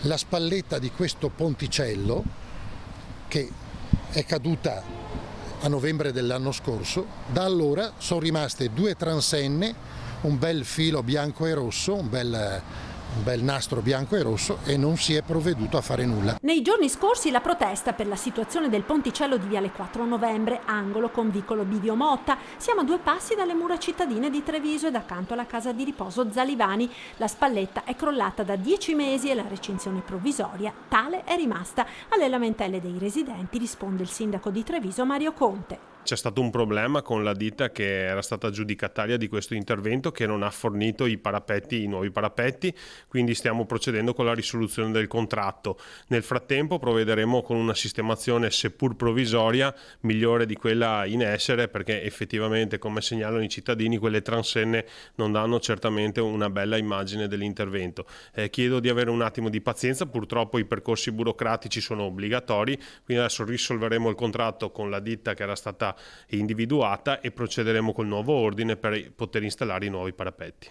la spalletta di questo ponticello che è caduta a novembre dell'anno scorso. Da allora sono rimaste 2 transenne, un bel filo bianco e rosso, un bel nastro bianco e rosso, e non si è provveduto a fare nulla. Nei giorni scorsi la protesta per la situazione del ponticello di Viale 4 Novembre, angolo con vicolo Bivio Motta. Siamo a 2 passi dalle mura cittadine di Treviso ed accanto alla casa di riposo Zalivani. La spalletta è crollata da 10 mesi e la recinzione provvisoria tale è rimasta. Alle lamentele dei residenti risponde il sindaco di Treviso Mario Conte. C'è stato un problema con la ditta che era stata aggiudicataria di questo intervento, che non ha fornito i nuovi parapetti, quindi stiamo procedendo con la risoluzione del contratto. Nel frattempo provvederemo con una sistemazione seppur provvisoria migliore di quella in essere, perché effettivamente, come segnalano i cittadini, quelle transenne non danno certamente una bella immagine dell'intervento. Chiedo di avere un attimo di pazienza, purtroppo i percorsi burocratici sono obbligatori, quindi adesso risolveremo il contratto con la ditta che era stata individuata e procederemo col nuovo ordine per poter installare i nuovi parapetti.